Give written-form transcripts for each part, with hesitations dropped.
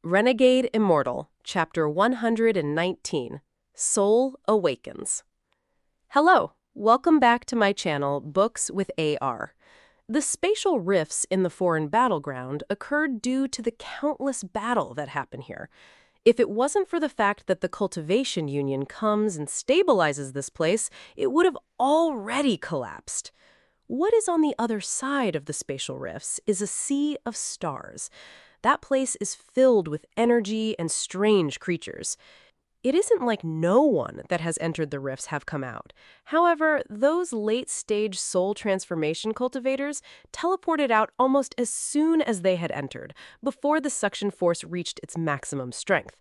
Renegade Immortal, Chapter 119, Soul Awakens. Hello, welcome back to my channel, Books with AR. The spatial rifts in the foreign battleground occurred due to the countless battle that happened here. If it wasn't for the fact that the Cultivation Union comes and stabilizes this place, it would have already collapsed. What is on the other side of the spatial rifts is a sea of stars. That place is filled with energy and strange creatures. It isn't like no one that has entered the rifts have come out. However, those late-stage soul transformation cultivators teleported out almost as soon as they had entered, before the suction force reached its maximum strength.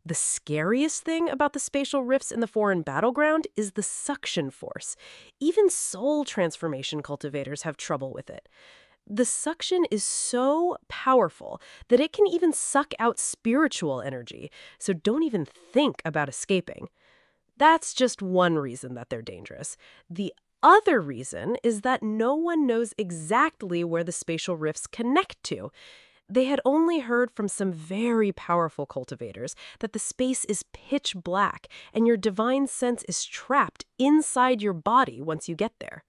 The scariest thing about the spatial rifts in the foreign battleground is the suction force. Even soul transformation cultivators have trouble with it. The suction is so powerful that it can even suck out spiritual energy, so don't even think about escaping. That's just one reason that they're dangerous. The other reason is that no one knows exactly where the spatial rifts connect to. They had only heard from some very powerful cultivators that the space is pitch black and your divine sense is trapped inside your body once you get there.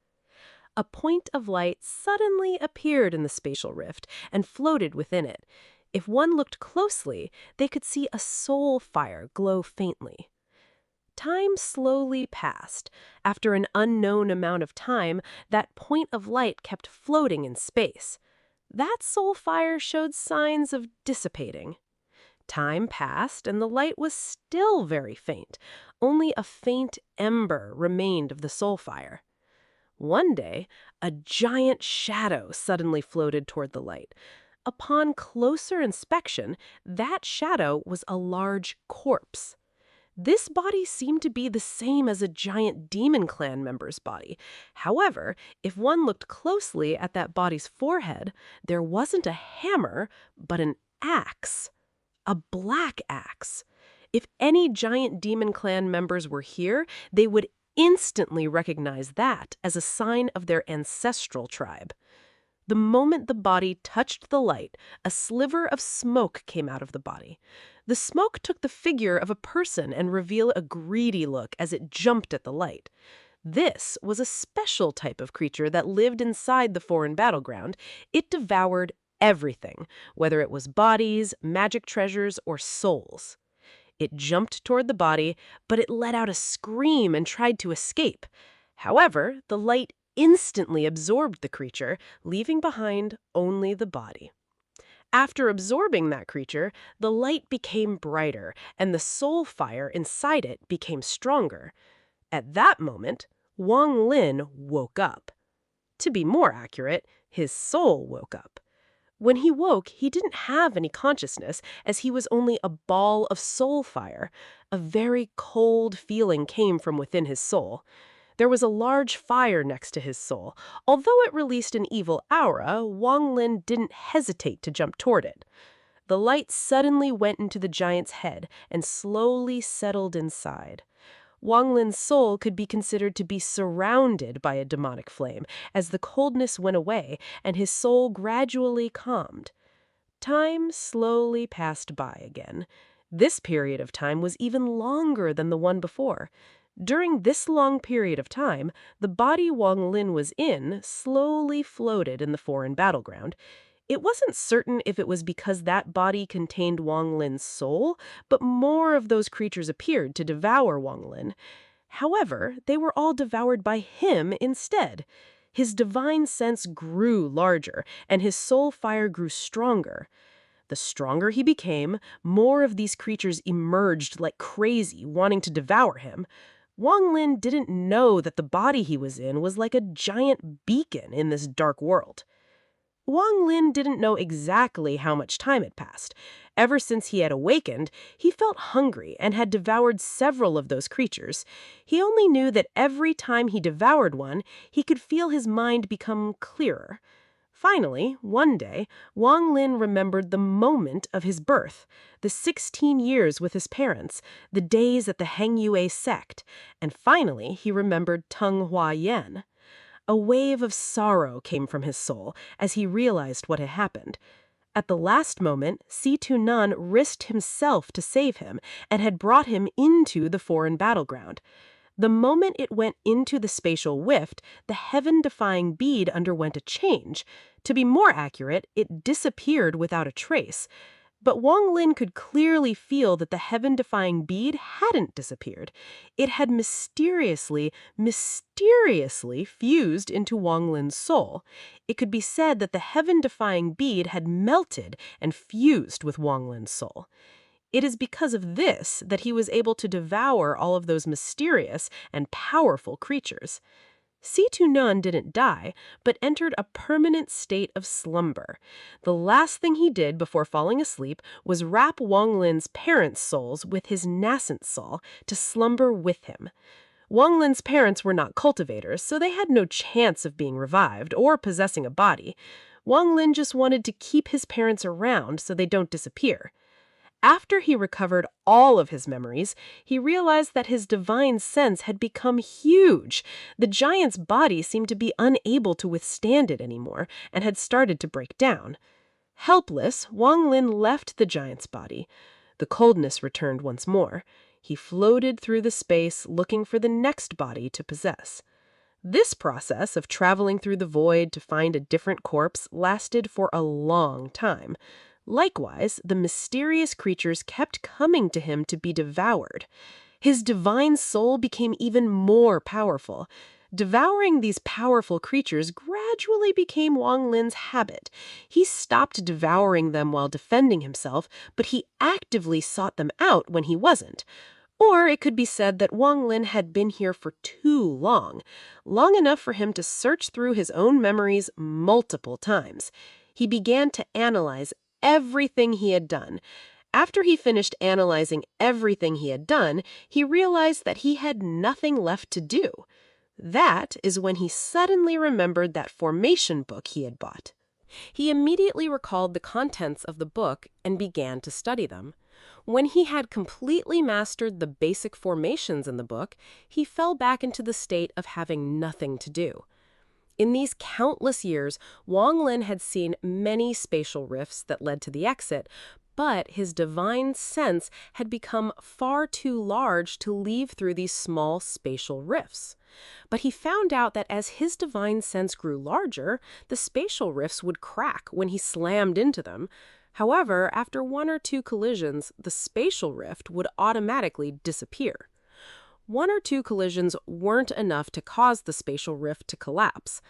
A point of light suddenly appeared in the spatial rift and floated within it. If one looked closely, they could see a soul fire glow faintly. Time slowly passed. After an unknown amount of time, that point of light kept floating in space. That soul fire showed signs of dissipating. Time passed, and the light was still very faint. Only a faint ember remained of the soul fire. One day, a giant shadow suddenly floated toward the light. Upon closer inspection, that shadow was a large corpse. This body seemed to be the same as a giant demon clan member's body. However, if one looked closely at that body's forehead, there wasn't a hammer, but an axe. A black axe. If any giant demon clan members were here, they would instantly recognize that as a sign of their ancestral tribe. The moment the body touched the light, a sliver of smoke came out of the body. The smoke took the figure of a person and revealed a greedy look as it jumped at the light. This was a special type of creature that lived inside the foreign battleground. It devoured everything, whether it was bodies, magic treasures, or souls. It jumped toward the body, but it let out a scream and tried to escape. However, the light instantly absorbed the creature, leaving behind only the body. After absorbing that creature, the light became brighter, and the soul fire inside it became stronger. At that moment, Wang Lin woke up. To be more accurate, his soul woke up. When he woke, he didn't have any consciousness, as he was only a ball of soul fire. A very cold feeling came from within his soul. There was a large fire next to his soul. Although it released an evil aura, Wang Lin didn't hesitate to jump toward it. The light suddenly went into the giant's head and slowly settled inside. Wang Lin's soul could be considered to be surrounded by a demonic flame, as the coldness went away and his soul gradually calmed. Time slowly passed by again. This period of time was even longer than the one before. During this long period of time, the body Wang Lin was in slowly floated in the foreign battleground. It wasn't certain if it was because that body contained Wang Lin's soul, but more of those creatures appeared to devour Wang Lin. However, they were all devoured by him instead. His divine sense grew larger, and his soul fire grew stronger. The stronger he became, more of these creatures emerged like crazy, wanting to devour him. Wang Lin didn't know that the body he was in was like a giant beacon in this dark world. Wang Lin didn't know exactly how much time had passed. Ever since he had awakened, he felt hungry and had devoured several of those creatures. He only knew that every time he devoured one, he could feel his mind become clearer. Finally, one day, Wang Lin remembered the moment of his birth, the 16 years with his parents, the days at the Heng Yue sect, and finally he remembered Teng Hua Yan. A wave of sorrow came from his soul as he realized what had happened. At the last moment, Si-Tu-Nan risked himself to save him and had brought him into the foreign battleground. The moment it went into the spatial rift, the heaven-defying bead underwent a change. To be more accurate, it disappeared without a trace. But Wang Lin could clearly feel that the heaven-defying bead hadn't disappeared. It had mysteriously fused into Wang Lin's soul. It could be said that the heaven-defying bead had melted and fused with Wang Lin's soul. It is because of this that he was able to devour all of those mysterious and powerful creatures. Si-Tu-Nan didn't die, but entered a permanent state of slumber. The last thing he did before falling asleep was wrap Wang Lin's parents' souls with his nascent soul to slumber with him. Wang Lin's parents were not cultivators, so they had no chance of being revived or possessing a body. Wang Lin just wanted to keep his parents around so they don't disappear. After he recovered all of his memories, he realized that his divine sense had become huge. The giant's body seemed to be unable to withstand it anymore and had started to break down. Helpless, Wang Lin left the giant's body. The coldness returned once more. He floated through the space looking for the next body to possess. This process of traveling through the void to find a different corpse lasted for a long time. Likewise, the mysterious creatures kept coming to him to be devoured. His divine soul became even more powerful. Devouring these powerful creatures gradually became Wang Lin's habit. He stopped devouring them while defending himself, but he actively sought them out when he wasn't. Or it could be said that Wang Lin had been here for too long enough for him to search through his own memories multiple times. He began to analyze everything he had done. After he finished analyzing everything he had done, he realized that he had nothing left to do. That is when he suddenly remembered that formation book he had bought. He immediately recalled the contents of the book and began to study them. When he had completely mastered the basic formations in the book, he fell back into the state of having nothing to do. In these countless years, Wang Lin had seen many spatial rifts that led to the exit, but his divine sense had become far too large to leave through these small spatial rifts. But he found out that as his divine sense grew larger, the spatial rifts would crack when he slammed into them. However, after one or two collisions, the spatial rift would automatically disappear. One or two collisions weren't enough to cause the spatial rift to collapse.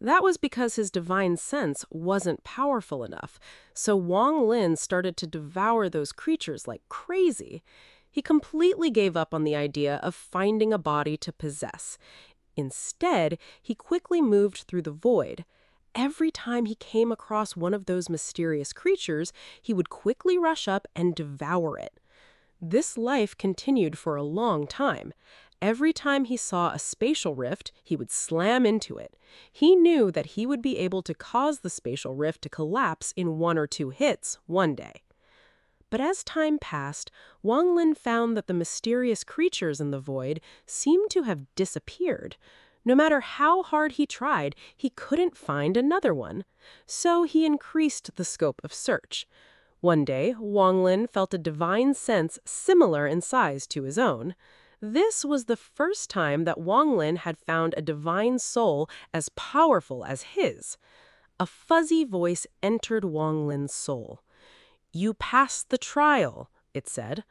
That was because his divine sense wasn't powerful enough, so Wang Lin started to devour those creatures like crazy. He completely gave up on the idea of finding a body to possess. Instead, he quickly moved through the void. Every time he came across one of those mysterious creatures, he would quickly rush up and devour it. This life continued for a long time. Every time he saw a spatial rift, he would slam into it. He knew that he would be able to cause the spatial rift to collapse in one or two hits one day. But as time passed, Wang Lin found that the mysterious creatures in the void seemed to have disappeared. No matter how hard he tried, he couldn't find another one. So he increased the scope of search. One day, Wang Lin felt a divine sense similar in size to his own. This was the first time that Wang Lin had found a divine soul as powerful as his. A fuzzy voice entered Wang Lin's soul. "You passed the trial," it said.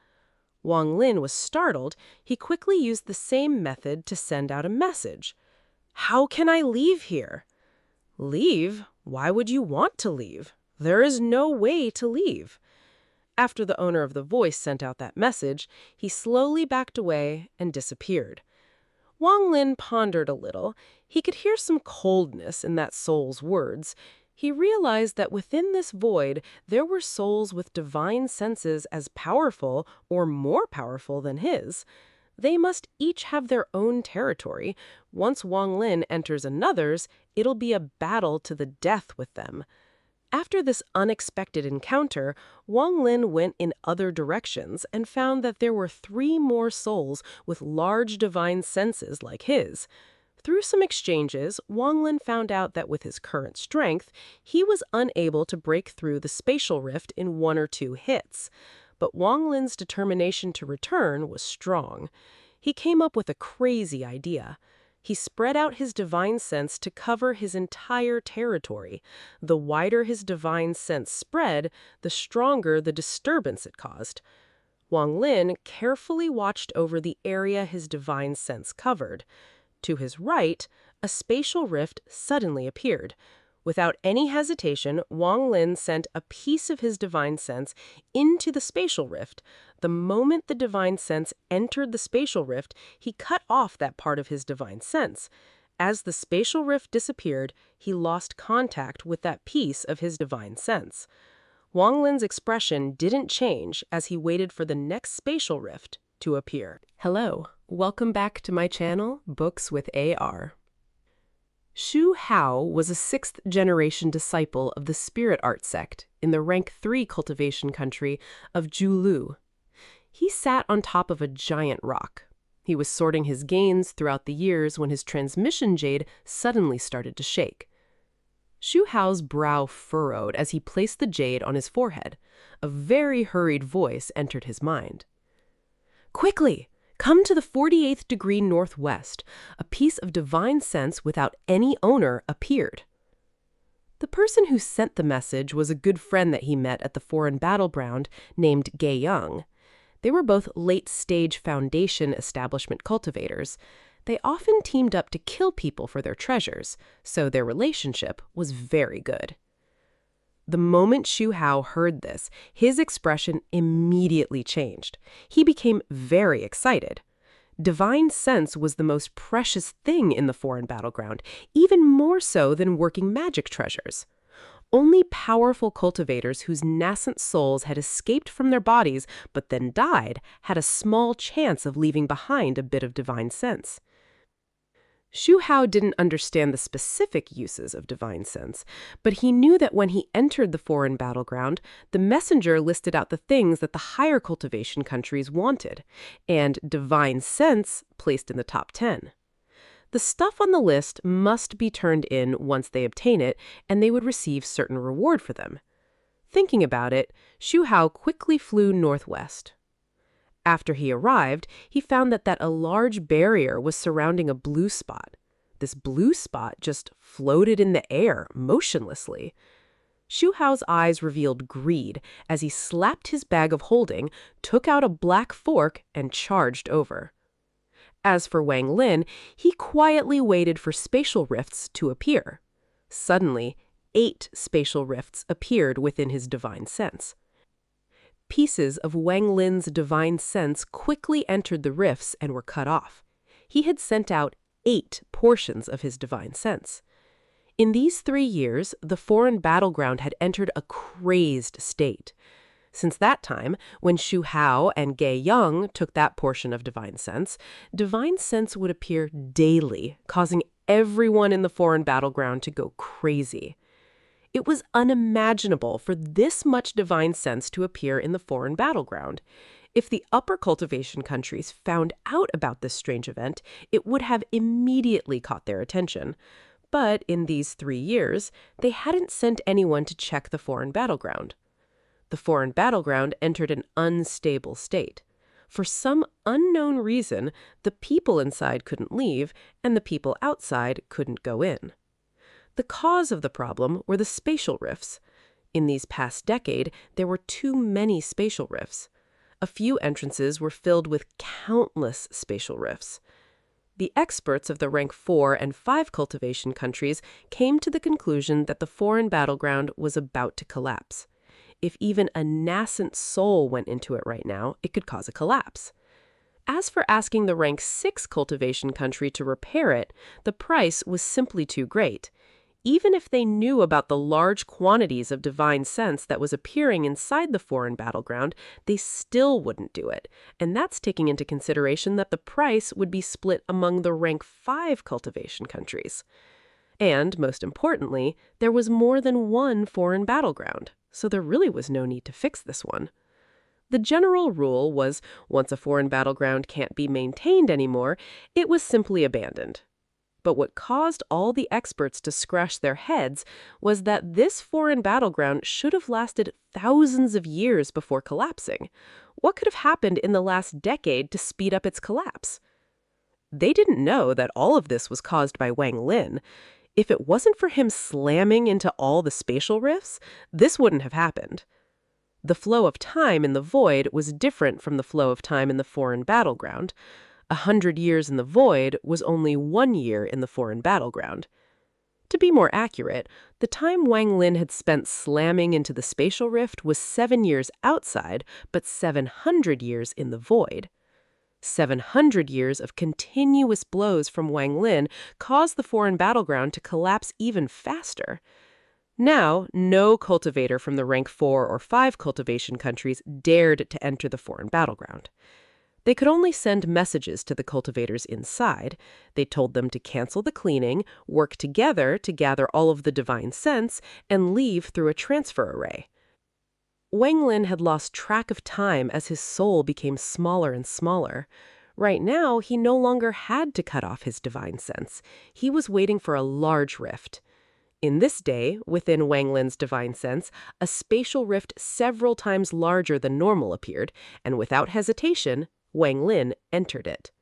Wang Lin was startled. He quickly used the same method to send out a message. "How can I leave here?" "Leave? Why would you want to leave? There is no way to leave." After the owner of the voice sent out that message, he slowly backed away and disappeared. Wang Lin pondered a little. He could hear some coldness in that soul's words. He realized that within this void, there were souls with divine senses as powerful or more powerful than his. They must each have their own territory. Once Wang Lin enters another's, it'll be a battle to the death with them. After this unexpected encounter, Wang Lin went in other directions and found that there were 3 more souls with large divine senses like his. Through some exchanges, Wang Lin found out that with his current strength, he was unable to break through the spatial rift in 1 or 2 hits. But Wang Lin's determination to return was strong. He came up with a crazy idea. He spread out his divine sense to cover his entire territory. The wider his divine sense spread, the stronger the disturbance it caused. Wang Lin carefully watched over the area his divine sense covered. To his right, a spatial rift suddenly appeared. Without any hesitation, Wang Lin sent a piece of his divine sense into the spatial rift. The moment the divine sense entered the spatial rift, he cut off that part of his divine sense. As the spatial rift disappeared, he lost contact with that piece of his divine sense. Wang Lin's expression didn't change as he waited for the next spatial rift to appear. Hello, welcome back to my channel, Books with AR. Xu Hao was a 6th-generation disciple of the Spirit Art sect in the rank 3 cultivation country of Julu. He sat on top of a giant rock. He was sorting his gains throughout the years when his transmission jade suddenly started to shake. Xu Hao's brow furrowed as he placed the jade on his forehead. A very hurried voice entered his mind. "Quickly! Come to the 48th degree northwest. A piece of divine sense without any owner appeared." The person who sent the message was a good friend that he met at the foreign battleground named Yang. They were both late-stage Foundation establishment cultivators. They often teamed up to kill people for their treasures, so their relationship was very good. The moment Xu Hao heard this, his expression immediately changed. He became very excited. Divine sense was the most precious thing in the foreign battleground, even more so than working magic treasures. Only powerful cultivators whose nascent souls had escaped from their bodies but then died had a small chance of leaving behind a bit of divine sense. Xu Hao didn't understand the specific uses of divine sense, but he knew that when he entered the foreign battleground, the messenger listed out the things that the higher cultivation countries wanted, and divine sense placed in the top 10. The stuff on the list must be turned in once they obtain it, and they would receive certain reward for them. Thinking about it, Xu Hao quickly flew northwest. After he arrived, he found that a large barrier was surrounding a blue spot. This blue spot just floated in the air, motionlessly. Xu Hao's eyes revealed greed as he slapped his bag of holding, took out a black fork, and charged over. As for Wang Lin, he quietly waited for spatial rifts to appear. Suddenly, 8 spatial rifts appeared within his divine sense. Pieces of Wang Lin's divine sense quickly entered the rifts and were cut off. He had sent out 8 portions of his divine sense. In these 3 years, the foreign battleground had entered a crazed state. Since that time, when Xu Hao and Yang took that portion of divine sense would appear daily, causing everyone in the foreign battleground to go crazy. It was unimaginable for this much divine sense to appear in the foreign battleground. If the upper cultivation countries found out about this strange event, it would have immediately caught their attention. But in these 3 years, they hadn't sent anyone to check the foreign battleground. The foreign battleground entered an unstable state. For some unknown reason, the people inside couldn't leave, and the people outside couldn't go in. The cause of the problem were the spatial rifts. In these past decade, there were too many spatial rifts. A few entrances were filled with countless spatial rifts. The experts of the rank 4 and 5 cultivation countries came to the conclusion that the foreign battleground was about to collapse. If even a nascent soul went into it right now, it could cause a collapse. As for asking the rank 6 cultivation country to repair it, the price was simply too great. Even if they knew about the large quantities of divine sense that was appearing inside the foreign battleground, they still wouldn't do it. And that's taking into consideration that the price would be split among the rank 5 cultivation countries. And, most importantly, there was more than one foreign battleground, so there really was no need to fix this one. The general rule was once a foreign battleground can't be maintained anymore, it was simply abandoned. But what caused all the experts to scratch their heads was that this foreign battleground should have lasted thousands of years before collapsing. What could have happened in the last decade to speed up its collapse? They didn't know that all of this was caused by Wang Lin. If it wasn't for him slamming into all the spatial rifts, this wouldn't have happened. The flow of time in the void was different from the flow of time in the foreign battleground. 100 years in the void was only 1 year in the foreign battleground. To be more accurate, the time Wang Lin had spent slamming into the spatial rift was 7 years outside, but 700 years in the void. 700 years of continuous blows from Wang Lin caused the foreign battleground to collapse even faster. Now, no cultivator from the rank 4 or 5 cultivation countries dared to enter the foreign battleground. They could only send messages to the cultivators inside. They told them to cancel the cleaning, work together to gather all of the divine sense, and leave through a transfer array. Wang Lin had lost track of time as his soul became smaller and smaller. Right now, he no longer had to cut off his divine sense. He was waiting for a large rift. In this day, within Wang Lin's divine sense, a spatial rift several times larger than normal appeared, and without hesitation, Wang Lin entered it.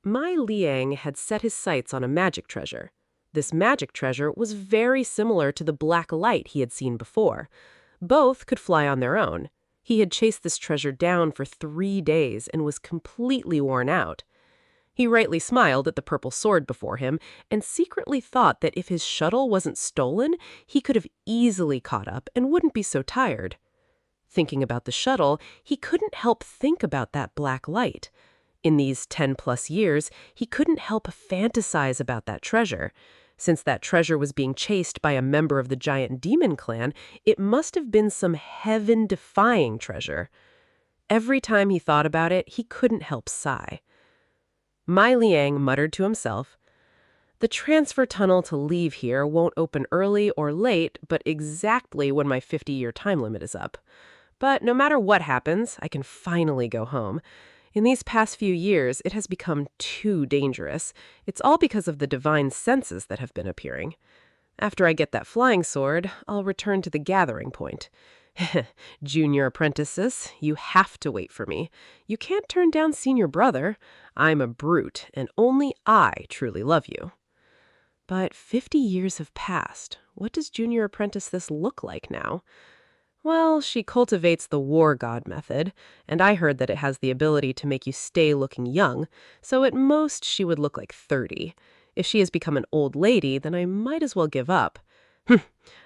Mai Liang had set his sights on a magic treasure. This magic treasure was very similar to the black light he had seen before. Both could fly on their own. He had chased this treasure down for 3 days and was completely worn out. He rightly smiled at the purple sword before him and secretly thought that if his shuttle wasn't stolen, he could have easily caught up and wouldn't be so tired. Thinking about the shuttle, he couldn't help think about that black light. In these 10+ years, he couldn't help fantasize about that treasure. Since that treasure was being chased by a member of the giant demon clan, it must have been some heaven-defying treasure. Every time he thought about it, he couldn't help sigh. Mai Liang muttered to himself, "The transfer tunnel to leave here won't open early or late, but exactly when my 50-year time limit is up. But no matter what happens, I can finally go home. In these past few years, it has become too dangerous. It's all because of the divine senses that have been appearing. After I get that flying sword, I'll return to the gathering point. Junior apprentices, you have to wait for me. You can't turn down senior brother. I'm a brute, and only I truly love you." But 50 years have passed. What does junior apprentice this look like now? Well, she cultivates the war god method, and I heard that it has the ability to make you stay looking young, so at most she would look like 30. If she has become an old lady, then I might as well give up.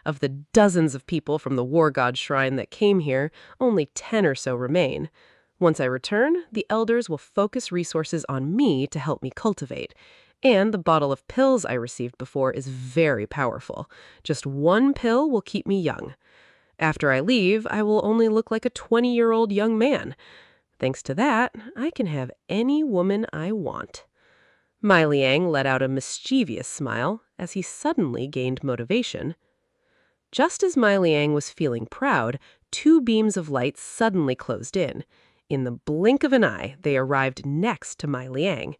Of the dozens of people from the war god shrine that came here, only 10 or so remain. Once I return, the elders will focus resources on me to help me cultivate. And the bottle of pills I received before is very powerful. Just 1 pill will keep me young. After I leave, I will only look like a 20-year-old young man. Thanks to that, I can have any woman I want. Mai Liang let out a mischievous smile as he suddenly gained motivation. Just as Mai Liang was feeling proud, 2 beams of light suddenly closed in. In the blink of an eye, they arrived next to Mai Liang.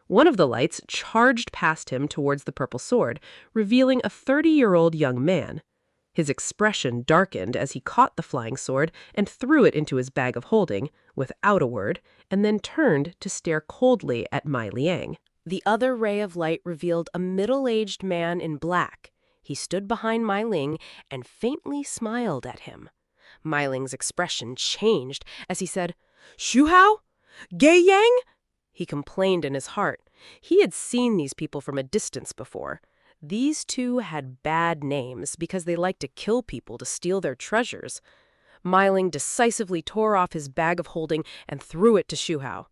One of the lights charged past him towards the purple sword, revealing a 30-year-old young man. His expression darkened as he caught the flying sword and threw it into his bag of holding, without a word, and then turned to stare coldly at Mai Liang. The other ray of light revealed a middle-aged man in black. He stood behind Mai Liang and faintly smiled at him. Mai Ling's expression changed as he said, "Xu Hao? Gay Yang?" He complained in his heart. He had seen these people from a distance before. These 2 had bad names because they liked to kill people to steal their treasures. Mai Ling decisively tore off his bag of holding and threw it to Xu Hao.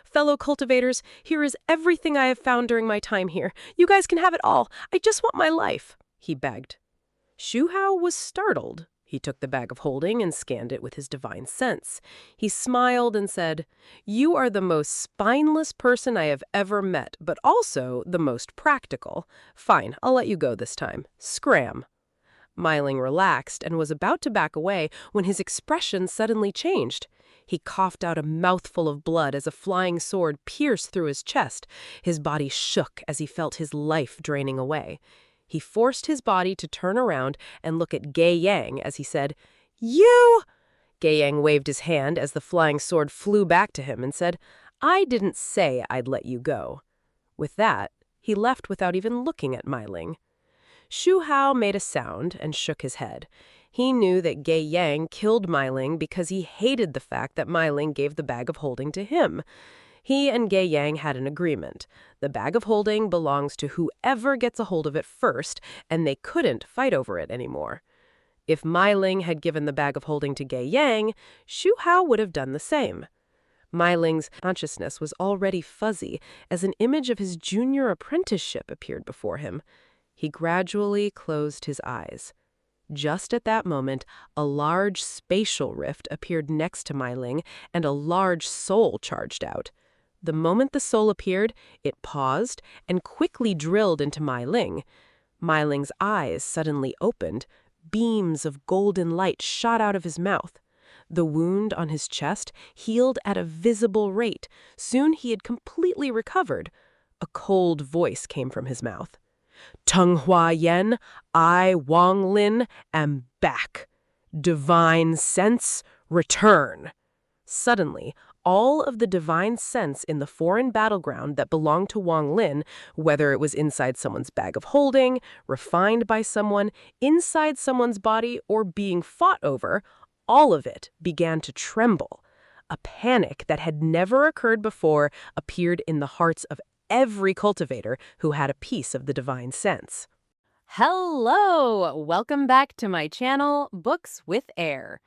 "Fellow cultivators, here is everything I have found during my time here. You guys can have it all. I just want my life," he begged. Xu Hao was startled. He took the bag of holding and scanned it with his divine sense. He smiled and said, "You are the most spineless person I have ever met, but also the most practical. Fine, I'll let you go this time. Scram." Mai Ling relaxed and was about to back away when his expression suddenly changed. He coughed out a mouthful of blood as a flying sword pierced through his chest. His body shook as he felt his life draining away. He forced his body to turn around and look at Gai Yang as he said, "You!" Gai Yang waved his hand as the flying sword flew back to him and said, "I didn't say I'd let you go." With that, he left without even looking at Mai Liang. Shu Hao made a sound and shook his head. He knew that Gai Yang killed Mai Liang because he hated the fact that Mai Liang gave the bag of holding to him. He and Gai Yang had an agreement. The bag of holding belongs to whoever gets a hold of it first, and they couldn't fight over it anymore. If Mai Liang had given the bag of holding to Gai Yang, Shu Hao would have done the same. Mai Ling's consciousness was already fuzzy as an image of his junior apprenticeship appeared before him. He gradually closed his eyes. Just at that moment, a large spatial rift appeared next to Mai Liang, and a large soul charged out. The moment the soul appeared, it paused and quickly drilled into Mai Liang. Mai Ling's eyes suddenly opened. Beams of golden light shot out of his mouth. The wound on his chest healed at a visible rate. Soon he had completely recovered. A cold voice came from his mouth. "Tung Hua Yen, I, Wang Lin, am back. Divine sense, return." Suddenly, all of the divine sense in the foreign battleground that belonged to Wang Lin, whether it was inside someone's bag of holding, refined by someone, inside someone's body, or being fought over, all of it began to tremble. A panic that had never occurred before appeared in the hearts of every cultivator who had a piece of the divine sense. Hello! Welcome back to my channel, Books with Air.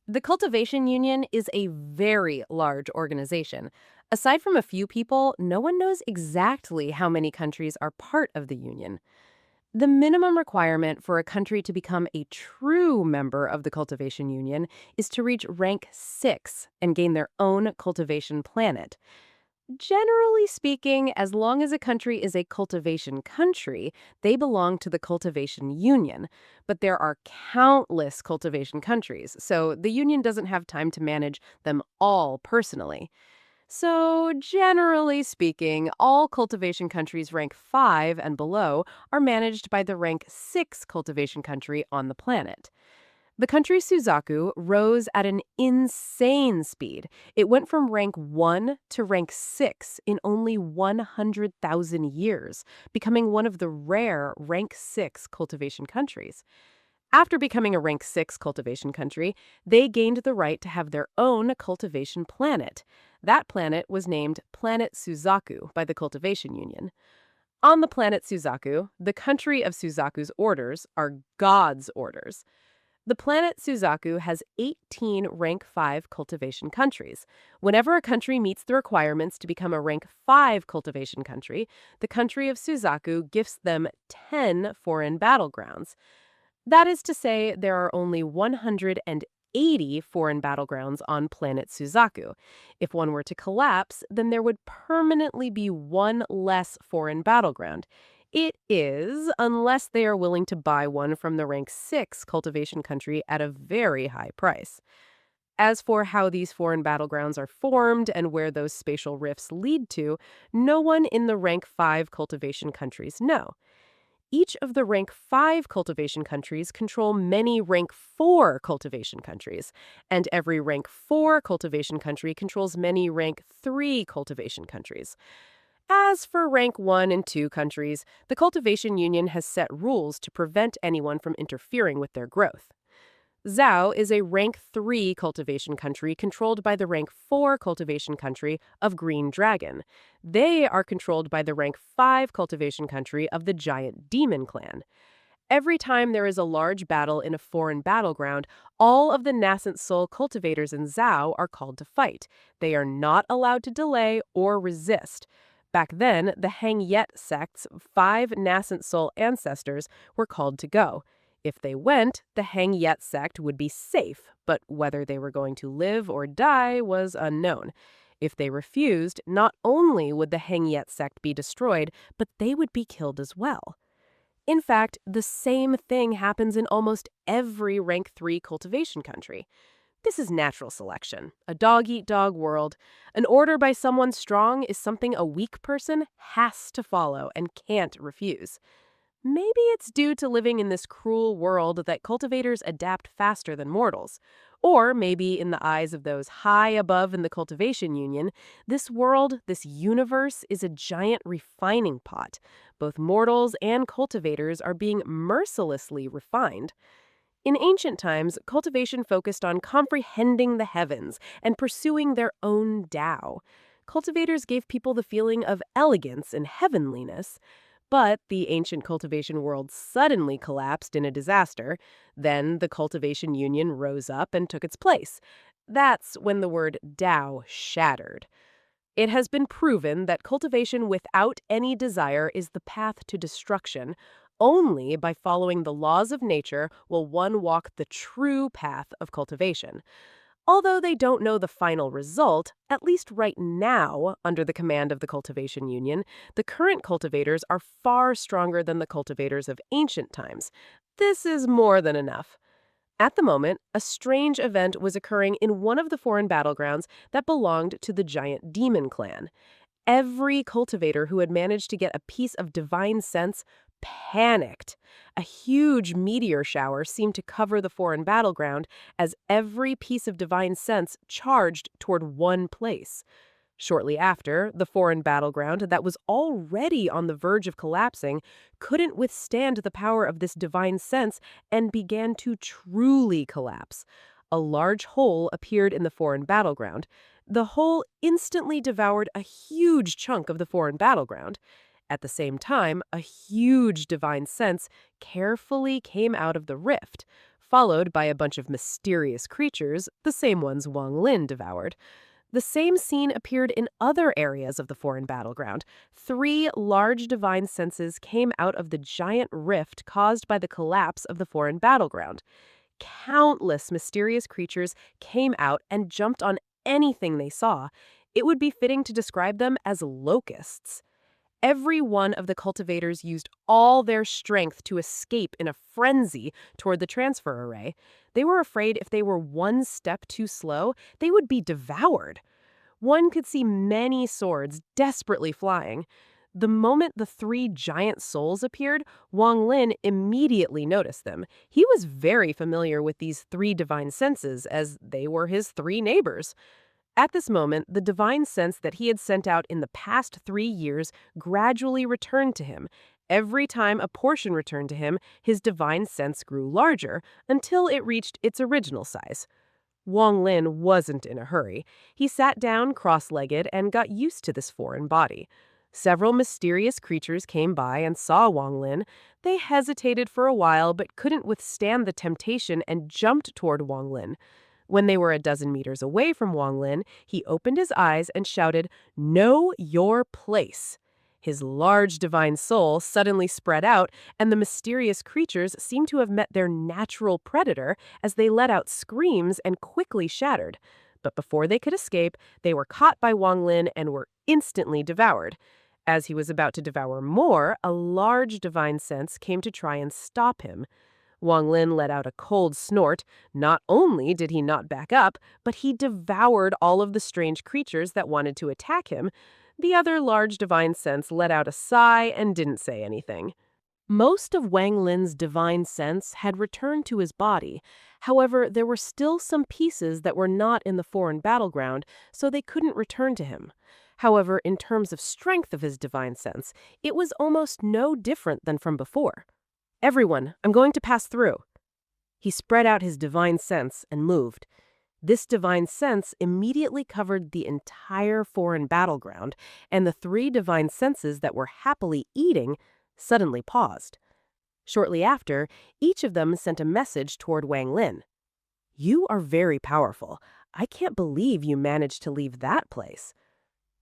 The Cultivation Union is a very large organization. Aside from a few people, no one knows exactly how many countries are part of the union. The minimum requirement for a country to become a true member of the Cultivation Union is to reach rank 6 and gain their own cultivation planet. Generally speaking, as long as a country is a cultivation country, they belong to the Cultivation Union. But there are countless cultivation countries, so the union doesn't have time to manage them all personally. So, generally speaking, all cultivation countries rank 5 and below are managed by the rank 6 cultivation country on the planet. The country Suzaku rose at an insane speed. It went from rank 1 to rank 6 in only 100,000 years, becoming one of the rare rank 6 cultivation countries. After becoming a rank 6 cultivation country, they gained the right to have their own cultivation planet. That planet was named Planet Suzaku by the Cultivation Union. On the planet Suzaku, the country of Suzaku's orders are God's orders. The planet Suzaku has 18 rank 5 cultivation countries. Whenever a country meets the requirements to become a rank 5 cultivation country, the country of Suzaku gifts them 10 foreign battlegrounds. That is to say, there are only 180 foreign battlegrounds on planet Suzaku. If one were to collapse, then there would permanently be one less foreign battleground. It is, unless they are willing to buy one from the rank 6 cultivation country at a very high price. As for how these foreign battlegrounds are formed and where those spatial rifts lead to, no one in the rank 5 cultivation countries know. Each of the rank 5 cultivation countries control many rank 4 cultivation countries, and every rank 4 cultivation country controls many rank 3 cultivation countries. As for rank 1 and 2 countries, the Cultivation Union has set rules to prevent anyone from interfering with their growth. Zhao is a rank 3 cultivation country controlled by the rank 4 cultivation country of Green Dragon. They are controlled by the rank 5 cultivation country of the Giant Demon Clan. Every time there is a large battle in a foreign battleground, all of the nascent soul cultivators in Zhao are called to fight. They are not allowed to delay or resist. Back then, the Hang Yet sect's 5 nascent soul ancestors were called to go. If they went, the Hang Yet sect would be safe, but whether they were going to live or die was unknown. If they refused, not only would the Hang Yet sect be destroyed, but they would be killed as well. In fact, the same thing happens in almost every rank 3 cultivation country. This is natural selection, a dog-eat-dog world. An order by someone strong is something a weak person has to follow and can't refuse. Maybe it's due to living in this cruel world that cultivators adapt faster than mortals. Or maybe in the eyes of those high above in the Cultivation Union, this world, this universe, is a giant refining pot. Both mortals and cultivators are being mercilessly refined. In ancient times, cultivation focused on comprehending the heavens and pursuing their own Tao. Cultivators gave people the feeling of elegance and heavenliness. But the ancient cultivation world suddenly collapsed in a disaster. Then the Cultivation Union rose up and took its place. That's when the word Tao shattered. It has been proven that cultivation without any desire is the path to destruction. Only by following the laws of nature will one walk the true path of cultivation. Although they don't know the final result, at least right now, under the command of the Cultivation Union, the current cultivators are far stronger than the cultivators of ancient times. This is more than enough. At the moment, a strange event was occurring in one of the foreign battlegrounds that belonged to the giant demon clan. Every cultivator who had managed to get a piece of divine sense panicked. A huge meteor shower seemed to cover the foreign battleground as every piece of divine sense charged toward one place. Shortly after, the foreign battleground that was already on the verge of collapsing couldn't withstand the power of this divine sense and began to truly collapse. A large hole appeared in the foreign battleground. The hole instantly devoured a huge chunk of the foreign battleground. At the same time, a huge divine sense carefully came out of the rift, followed by a bunch of mysterious creatures, the same ones Wang Lin devoured. The same scene appeared in other areas of the foreign battleground. 3 large divine senses came out of the giant rift caused by the collapse of the foreign battleground. Countless mysterious creatures came out and jumped on anything they saw. It would be fitting to describe them as locusts. Every one of the cultivators used all their strength to escape in a frenzy toward the transfer array. They were afraid if they were one step too slow, they would be devoured. One could see many swords desperately flying. The moment the 3 giant souls appeared, Wang Lin immediately noticed them. He was very familiar with these 3 divine senses, as they were his 3 neighbors. At this moment, the divine sense that he had sent out in the past 3 years gradually returned to him. Every time a portion returned to him, his divine sense grew larger until it reached its original size. Wang Lin wasn't in a hurry. He sat down cross-legged and got used to this foreign body. Several mysterious creatures came by and saw Wang Lin. They hesitated for a while but couldn't withstand the temptation and jumped toward Wang Lin. When they were a dozen meters away from Wang Lin, he opened his eyes and shouted, "Know your place." His large divine soul suddenly spread out, and the mysterious creatures seemed to have met their natural predator as they let out screams and quickly shattered. But before they could escape, they were caught by Wang Lin and were instantly devoured. As he was about to devour more, a large divine sense came to try and stop him. Wang Lin let out a cold snort. Not only did he not back up, but he devoured all of the strange creatures that wanted to attack him. The other large divine sense let out a sigh and didn't say anything. Most of Wang Lin's divine sense had returned to his body. However, there were still some pieces that were not in the foreign battleground, so they couldn't return to him. However, in terms of strength of his divine sense, it was almost no different than from before. "Everyone, I'm going to pass through." He spread out his divine sense and moved. This divine sense immediately covered the entire foreign battleground, and the 3 divine senses that were happily eating suddenly paused. Shortly after, each of them sent a message toward Wang Lin. "You are very powerful. I can't believe you managed to leave that place."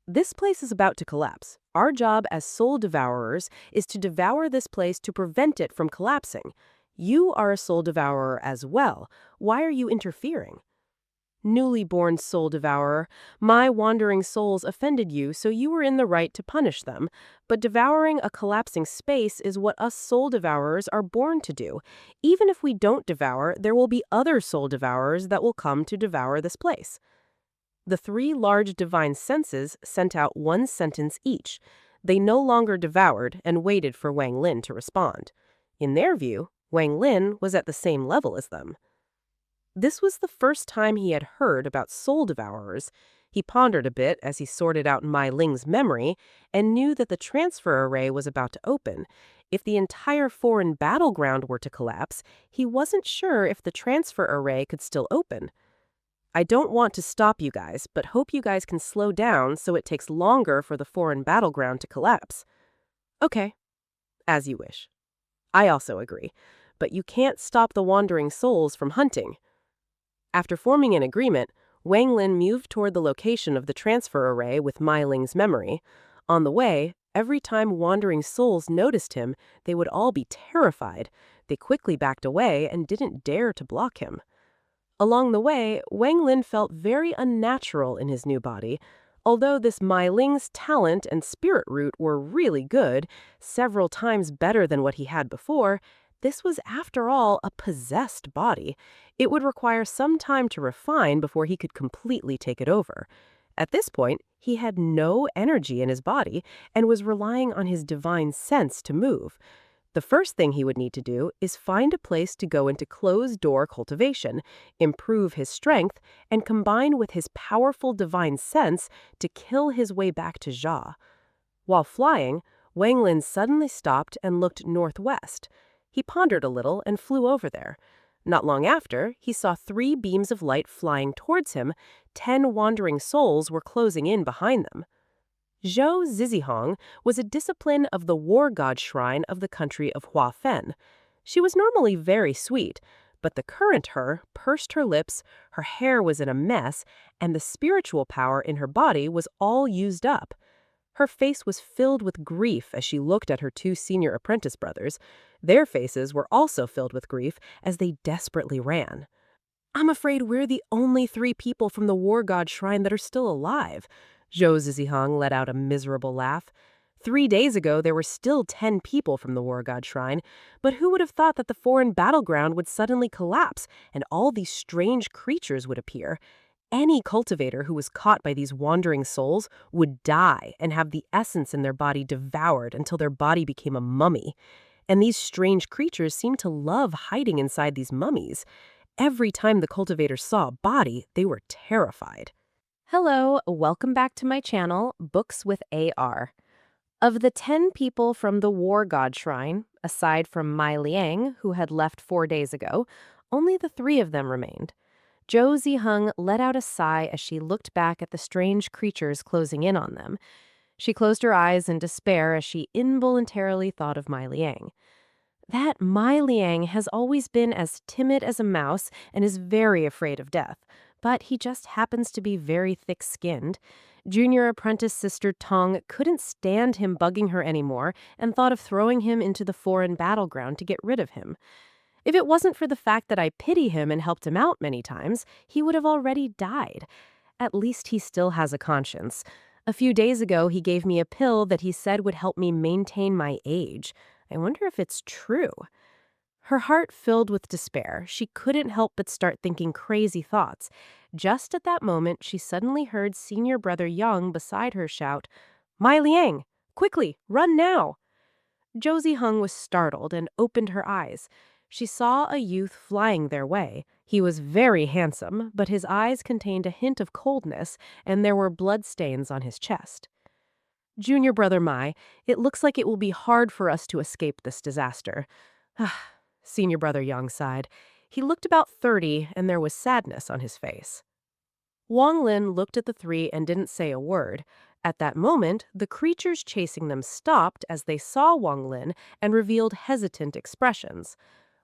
This place is about to collapse. Our job as soul devourers is to devour this place to prevent it from collapsing. You are a soul devourer as well. Why are you interfering? Newly born soul devourer, my wandering souls offended you, so you were in the right to punish them. But devouring a collapsing space is what us soul devourers are born to do. Even if we don't devour, there will be other soul devourers that will come to devour this place. The three large divine senses sent out one sentence each. They no longer devoured and waited for Wang Lin to respond. In their view, Wang Lin was at the same level as them. This was the first time he had heard about soul devourers. He pondered a bit as he sorted out Mai Ling's memory and knew that the transfer array was about to open. If the entire foreign battleground were to collapse, he wasn't sure if the transfer array could still open. I don't want to stop you guys, but hope you guys can slow down so it takes longer for the foreign battleground to collapse. Okay, as you wish. I also agree, but you can't stop the wandering souls from hunting. After forming an agreement, Wang Lin moved toward the location of the transfer array with Mai Ling's memory. On the way, every time wandering souls noticed him, they would all be terrified. They quickly backed away and didn't dare to block him. Along the way, Wang Lin felt very unnatural in his new body. Although this Mai Ling's talent and spirit root were really good, several times better than what he had before, this was, after all, a possessed body. It would require some time to refine before he could completely take it over. At this point, he had no energy in his body and was relying on his divine sense to move. The first thing he would need to do is find a place to go into closed-door cultivation, improve his strength, and combine with his powerful divine sense to kill his way back to Jia. While flying, Wang Lin suddenly stopped and looked northwest. He pondered a little and flew over there. Not long after, he saw 3 beams of light flying towards him. 10 wandering souls were closing in behind them. Zhou Zizihong was a discipline of the war god shrine of the country of Huafen. She was normally very sweet, but the current her pursed her lips, her hair was in a mess, and the spiritual power in her body was all used up. Her face was filled with grief as she looked at her 2 senior apprentice brothers. Their faces were also filled with grief as they desperately ran. I'm afraid we're the only 3 people from the war god shrine that are still alive. Zhou Zizihong let out a miserable laugh. 3 days ago, there were still 10 people from the war god shrine, but who would have thought that the foreign battleground would suddenly collapse and all these strange creatures would appear? Any cultivator who was caught by these wandering souls would die and have the essence in their body devoured until their body became a mummy. And these strange creatures seemed to love hiding inside these mummies. Every time the cultivators saw a body, they were terrified. Hello, welcome back to my channel, Books with AR. Of the 10 people from the War God Shrine, aside from Mai Liang, who had left 4 days ago, only the 3 of them remained. Zhou Zihong let out a sigh as she looked back at the strange creatures closing in on them. She closed her eyes in despair as she involuntarily thought of Mai Liang. That Mai Liang has always been as timid as a mouse and is very afraid of death, but he just happens to be very thick-skinned. Junior apprentice Sister Tong couldn't stand him bugging her anymore and thought of throwing him into the foreign battleground to get rid of him. If it wasn't for the fact that I pity him and helped him out many times, he would have already died. At least he still has a conscience. A few days ago, he gave me a pill that he said would help me maintain my age. I wonder if it's true. Her heart filled with despair. She couldn't help but start thinking crazy thoughts. Just at that moment, she suddenly heard senior brother Yang beside her shout, "Mai Liang! Quickly, run now!" Zhou Zihong was startled and opened her eyes. She saw a youth flying their way. He was very handsome, but his eyes contained a hint of coldness, and there were bloodstains on his chest. Junior brother Mai, it looks like it will be hard for us to escape this disaster. Senior brother Yang sighed. He looked about 30, and there was sadness on his face. Wang Lin looked at the 3 and didn't say a word. At that moment, the creatures chasing them stopped as they saw Wang Lin and revealed hesitant expressions.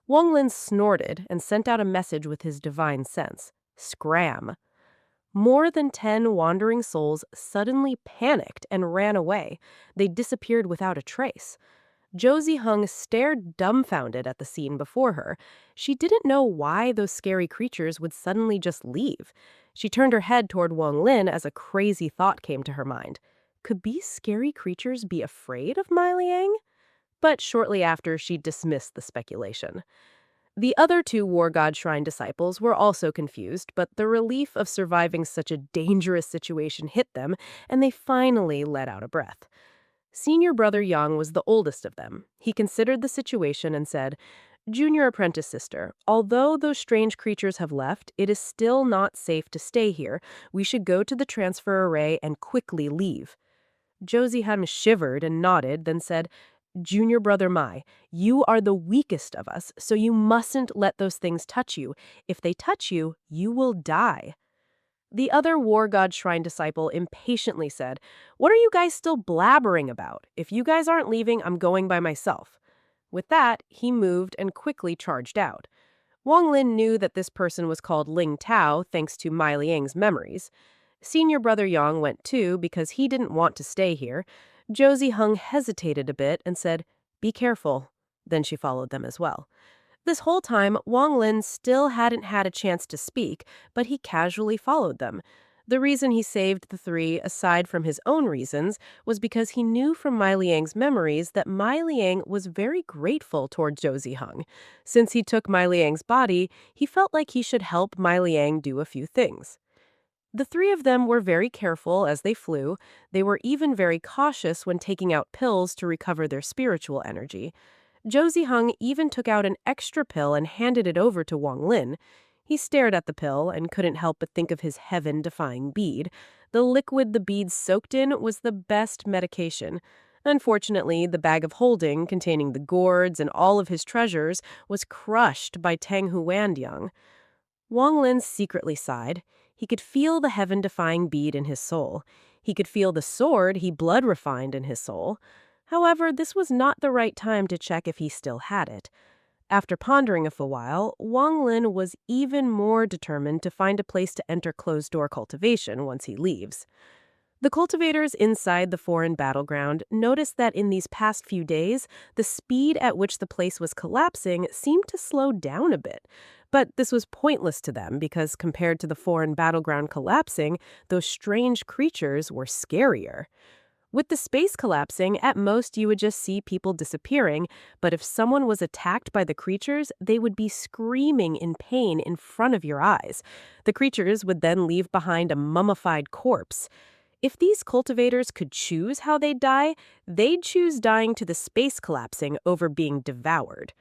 Wang Lin snorted and sent out a message with his divine sense. Scram. More than 10 wandering souls suddenly panicked and ran away. They disappeared without a trace. Zhou Zihong stared dumbfounded at the scene before her. She didn't know why those scary creatures would suddenly just leave. She turned her head toward Wang Lin as a crazy thought came to her mind. Could these scary creatures be afraid of Mai Liang? But shortly after, she dismissed the speculation. The other two War God Shrine disciples were also confused, but the relief of surviving such a dangerous situation hit them, and they finally let out a breath. Senior brother Yang was the oldest of them. He considered the situation and said, "Junior apprentice sister, although those strange creatures have left, it is still not safe to stay here. We should go to the transfer array and quickly leave." Josie Hum shivered and nodded, then said, "Junior brother Mai, you are the weakest of us, so you mustn't let those things touch you. If they touch you, you will die." The other War God Shrine disciple impatiently said, "What are you guys still blabbering about? If you guys aren't leaving, I'm going by myself." With that, he moved and quickly charged out. Wang Lin knew that this person was called Ling Tao thanks to Mai Liang's memories. Senior brother Yang went too because he didn't want to stay here. Josie Hung hesitated a bit and said, "Be careful." Then she followed them as well. This whole time, Wang Lin still hadn't had a chance to speak, but he casually followed them. The reason he saved the three, aside from his own reasons, was because he knew from Mai Liang's memories that Mai Liang was very grateful toward Josie Hung. Since he took Mai Liang's body, he felt like he should help Mai Liang do a few things. The three of them were very careful as they flew. They were even very cautious when taking out pills to recover their spiritual energy. Josie Hung even took out an extra pill and handed it over to Wang Lin. He stared at the pill and couldn't help but think of his heaven-defying bead. The liquid the bead soaked in was the best medication. Unfortunately, the bag of holding, containing the gourds and all of his treasures, was crushed by Tang Huandiang. Wang Lin secretly sighed. He could feel the heaven-defying bead in his soul. He could feel the sword he blood-refined in his soul. However, this was not the right time to check if he still had it. After pondering a while, Wang Lin was even more determined to find a place to enter closed-door cultivation once he leaves. The cultivators inside the foreign battleground noticed that in these past few days, the speed at which the place was collapsing seemed to slow down a bit. But this was pointless to them because compared to the foreign battleground collapsing, those strange creatures were scarier. With the space collapsing, at most you would just see people disappearing, but if someone was attacked by the creatures, they would be screaming in pain in front of your eyes. The creatures would then leave behind a mummified corpse. If these cultivators could choose how they'd die, they'd choose dying to the space collapsing over being devoured.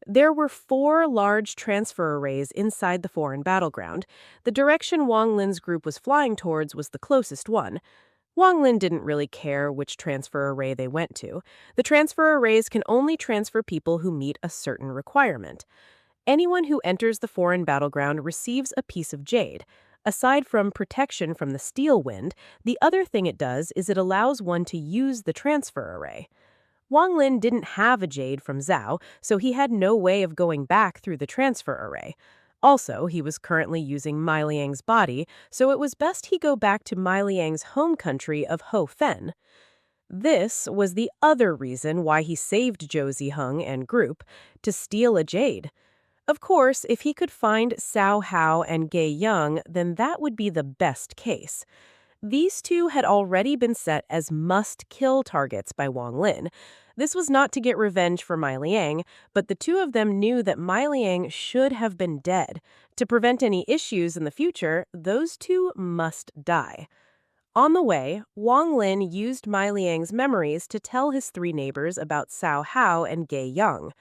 There were 4 large transfer arrays inside the foreign battleground. The direction Wang Lin's group was flying towards was the closest one. Wang Lin didn't really care which transfer array they went to. The transfer arrays can only transfer people who meet a certain requirement. Anyone who enters the foreign battleground receives a piece of jade. Aside from protection from the steel wind, the other thing it does is it allows one to use the transfer array. Wang Lin didn't have a jade from Zhao, so he had no way of going back through the transfer array. Also, he was currently using Mai Liang's body, so it was best he go back to Mai Liang's home country of Ho Fen. This was the other reason why he saved Josie Hung and group, to steal a jade. Of course, if he could find Cao Hao and Gei Yang, then that would be the best case. These two had already been set as must-kill targets by Wang Lin. This was not to get revenge for Mai Liang, but the two of them knew that Mai Liang should have been dead. To prevent any issues in the future, those two must die. On the way, Wang Lin used Mai Liang's memories to tell his 3 neighbors about Cao Hao and Gei Yang.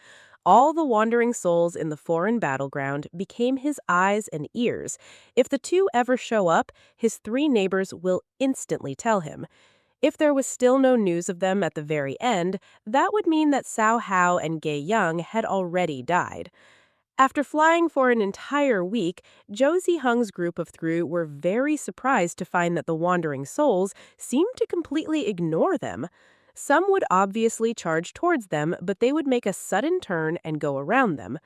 All the wandering souls in the foreign battleground became his eyes and ears. If the two ever show up, his 3 neighbors will instantly tell him. If there was still no news of them at the very end, that would mean that Cao Hao and Gei Yang had already died. After flying for an entire week, Josie Hung's group of 3 were very surprised to find that the wandering souls seemed to completely ignore them. Some would obviously charge towards them, but they would make a sudden turn and go around them.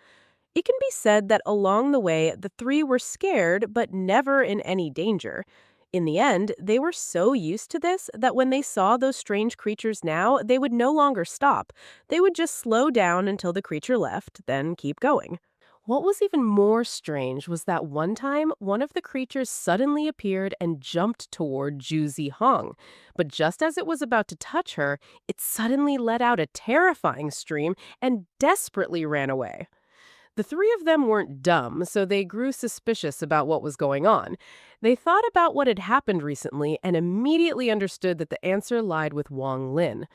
It can be said that along the way, the 3 were scared, but never in any danger. In the end, they were so used to this that when they saw those strange creatures now, they would no longer stop. They would just slow down until the creature left, then keep going. What was even more strange was that one time, one of the creatures suddenly appeared and jumped toward Zhu Zihong. But just as it was about to touch her, it suddenly let out a terrifying scream and desperately ran away. The three of them weren't dumb, so they grew suspicious about what was going on. They thought about what had happened recently and immediately understood that the answer lied with Wang Lin.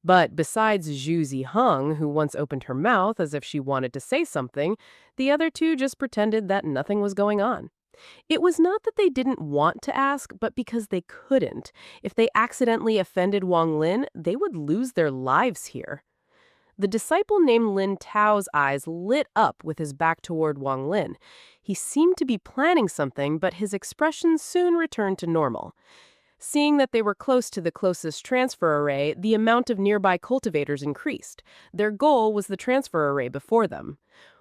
But besides Zhu Ziheng, who once opened her mouth as if she wanted to say something, the other two just pretended that nothing was going on. It was not that they didn't want to ask, but because they couldn't. If they accidentally offended Wang Lin, they would lose their lives here. The disciple named Lin Tao's eyes lit up with his back toward Wang Lin. He seemed to be planning something, but his expression soon returned to normal. Seeing that they were close to the closest transfer array, the amount of nearby cultivators increased. Their goal was the transfer array before them.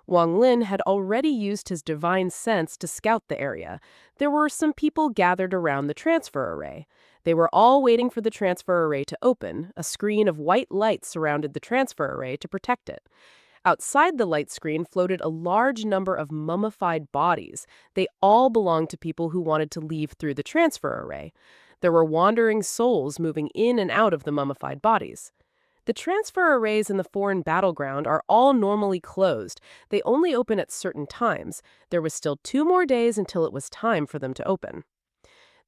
Wang Lin had already used his divine sense to scout the area. There were some people gathered around the transfer array. They were all waiting for the transfer array to open. A screen of white light surrounded the transfer array to protect it. Outside the light screen floated a large number of mummified bodies. They all belonged to people who wanted to leave through the transfer array. There were wandering souls moving in and out of the mummified bodies. The transfer arrays in the foreign battleground are all normally closed. They only open at certain times. There was still 2 more days until it was time for them to open.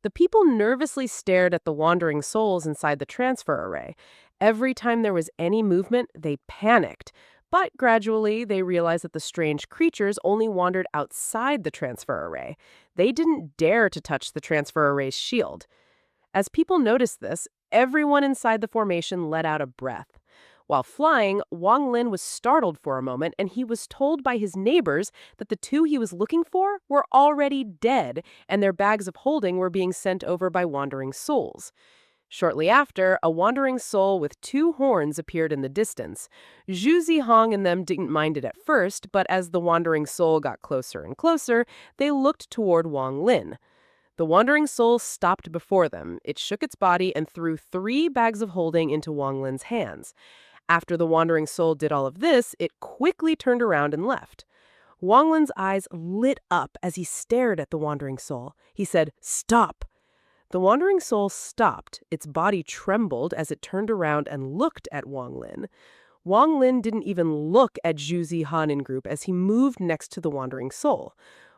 The people nervously stared at the wandering souls inside the transfer array. Every time there was any movement, they panicked. But gradually, they realized that the strange creatures only wandered outside the transfer array. They didn't dare to touch the transfer array's shield. As people noticed this, everyone inside the formation let out a breath. While flying, Wang Lin was startled for a moment, and he was told by his neighbors that the two he was looking for were already dead, and their bags of holding were being sent over by wandering souls. Shortly after, a wandering soul with 2 horns appeared in the distance. Zhu Zihong and them didn't mind it at first, but as the wandering soul got closer and closer, they looked toward Wang Lin. The wandering soul stopped before them. It shook its body and threw 3 bags of holding into Wang Lin's hands. After the wandering soul did all of this, it quickly turned around and left. Wang Lin's eyes lit up as he stared at the wandering soul. He said, "Stop!" The wandering soul stopped. Its body trembled as it turned around and looked at Wang Lin. Wang Lin didn't even look at Zhu Zihan in group as he moved next to the wandering soul.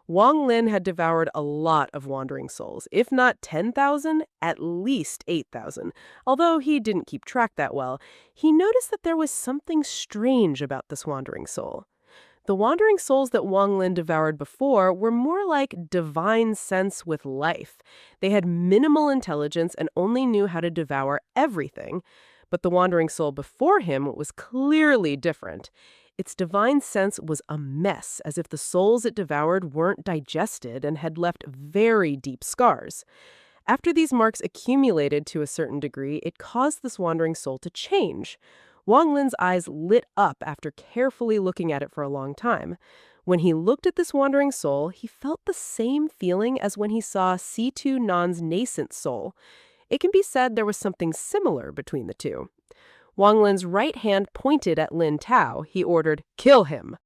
Wang Lin had devoured a lot of wandering souls, if not 10,000, at least 8,000. Although he didn't keep track that well, he noticed that there was something strange about this wandering soul. The wandering souls that Wang Lin devoured before were more like divine sense with life. They had minimal intelligence and only knew how to devour everything. But the wandering soul before him was clearly different. Its divine sense was a mess, as if the souls it devoured weren't digested and had left very deep scars. After these marks accumulated to a certain degree, it caused this wandering soul to change. Wang Lin's eyes lit up after carefully looking at it for a long time. When he looked at this wandering soul, he felt the same feeling as when he saw C2 Nan's nascent soul. It can be said there was something similar between the two. Wang Lin's right hand pointed at Lin Tao. He ordered, "Kill him!"